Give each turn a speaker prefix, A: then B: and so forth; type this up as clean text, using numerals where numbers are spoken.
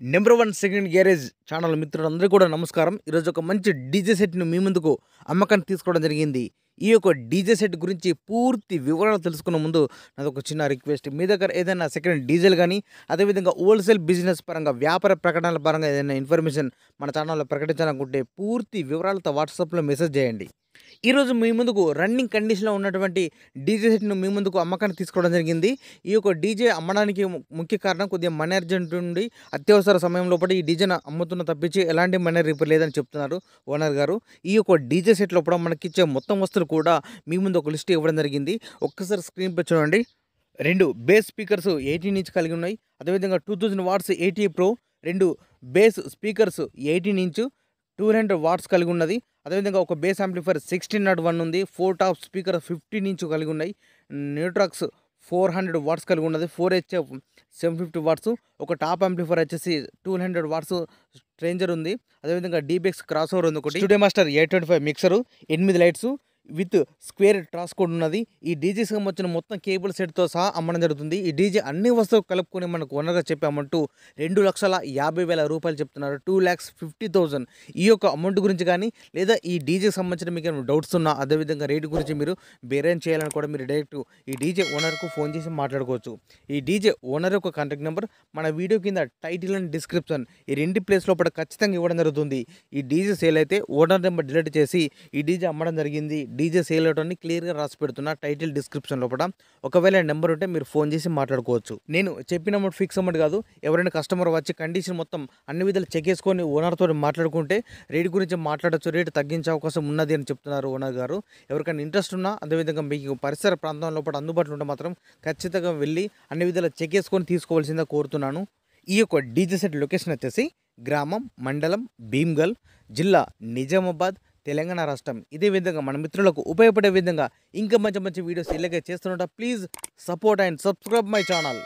A: Number 1 second garage channel మిత్రులందరూ కూడా నమస్కారం. ఈరోజు ఒక మంచి డీజే సెట్‌ను మీ ముందుకు అమ్మకానికి తీసుకోవడం జరిగింది. ఈ యొక్క డీజే సెట్ గురించి పూర్తి వివరాలు తెలుసుకునే ముందు నాదొక చిన్న రిక్వెస్ట్. మీ దగ్గర ఏదైనా సెకండ్ డీజేలు గానీ, అదేవిధంగా హోల్‌సేల్ బిజినెస్ పరంగా, వ్యాపార ప్రకటనల పరంగా ఏదైనా ఇన్ఫర్మేషన్ మన ఛానల్‌లో ప్రకటించాలనుకుంటే పూర్తి వివరాలతో వాట్సాప్‌లో మెసేజ్ చేయండి. ఈరోజు మీ ముందుకు రన్నింగ్ కండిషన్‌లో ఉన్నటువంటి డీజే సెట్‌ను మీ ముందుకు అమ్మకానికి తీసుకోవడం జరిగింది. ఈ యొక్క డీజే అమ్మడానికి ముఖ్య కారణం కొద్దిగా మనీ అర్జెంట్ ఉండి అత్యవసర సమయం లోపల ఈ డీజేను అమ్ముతున్న తప్పించి ఎలాంటి మనీ రిపేర్ లేదని చెప్తున్నారు ఓనర్ గారు. ఈ యొక్క డీజే సెట్ లోపల మనకిచ్చే మొత్తం వస్తువులు కూడా మీ ముందు ఒక లిస్ట్ ఇవ్వడం జరిగింది. ఒక్కసారి స్క్రీన్‌పై చూడండి. 2 బేస్ స్పీకర్స్ 18 ఇంచ్ కలిగి ఉన్నాయి. అదేవిధంగా 2000 watts 80 pro, 2 bass speakers 18 inch 200 watts కలిగి ఉన్నది. అదేవిధంగా ఒక బేస్ యాంప్లిఫైర్ 1601 ఉంది. 4 టాప్ స్పీకర్ 15 ఇంచ్ కలిగి ఉన్నాయి. న్యూట్రాక్స్ 400 వాట్స్ కలిగి ఉన్నది. 4HF 750 watts. ఒక టాప్ యాంప్లిఫైర్ వచ్చేసి 200 వాట్స్ స్ట్రేంజర్ ఉంది. అదేవిధంగా డీబెక్స్ క్రాస్ ఓవర్ ఉంది ఒకటి. Studio master 825 mixer, 8 lights with square transcode ఉన్నది. ఈ డీజే సంబంధించిన మొత్తం కేబుల్ సెట్తో సహా అమ్మడం జరుగుతుంది. ఈ డీజే అన్ని వస్తువులు కలుపుకొని మనకు ఓనర్గా చెప్పామంటూ 2,50,000 రూపాయలు చెప్తున్నారు. 2,50,000. ఈ యొక్క అమౌంట్ గురించి కానీ, లేదా ఈ డీజేకి సంబంధించిన మీకు ఏమైనా డౌట్స్ ఉన్నా, అదేవిధంగా రేటు గురించి మీరు బేరేం చేయాలని కూడా మీరు డైరెక్ట్ ఈ డీజే ఓనర్కు ఫోన్ చేసి మాట్లాడుకోవచ్చు. ఈ డీజే ఓనర్ యొక్క కాంటాక్ట్ నెంబర్ మన వీడియో కింద టైటిల్ అండ్ డిస్క్రిప్షన్ ఈ రెండు ప్లేస్ లోపల ఖచ్చితంగా ఇవ్వడం జరుగుతుంది. ఈ డీజే సేల్ అయితే ఓనర్ నెంబర్ డిలీట్ చేసి ఈ డీజే అమ్మడం జరిగింది, డీజే సేల్ అవటాన్ని క్లియర్గా రాసి పెడుతున్నా టైటిల్ డిస్క్రిప్షన్ లోపల. ఒకవేళ నెంబర్ ఉంటే మీరు ఫోన్ చేసి మాట్లాడుకోవచ్చు. నేను చెప్పిన అమౌంట్ ఫిక్స్ అమౌంట్ కాదు. ఎవరైనా కస్టమర్ వచ్చి కండిషన్ మొత్తం అన్ని విధాలు చెక్ చేసుకొని ఓనర్తో మాట్లాడుకుంటే రేటు గురించి మాట్లాడచ్చు, రేటు తగ్గించే అవకాశం ఉన్నది అని చెప్తున్నారు ఓనర్ గారు. ఎవరికైనా ఇంట్రెస్ట్ ఉన్నా, అదేవిధంగా మీకు పరిసర ప్రాంతం లోపల అందుబాటులో ఉంటే మాత్రం ఖచ్చితంగా వెళ్ళి అన్ని విధాలు చెక్ చేసుకొని తీసుకోవాల్సిందిగా కోరుతున్నాను. ఈ యొక్క డీజే సెట్ లొకేషన్ వచ్చేసి గ్రామం, మండలం భీమ్గల్, జిల్లా నిజామాబాద్, తెలంగాణ రాష్ట్రం. ఇదే విధంగా మన మిత్రులకు ఉపయోగపడే విధంగా ఇంకా మంచి మంచి వీడియోస్ ఇలాగే చేస్తుంటా. Please support and subscribe my channel.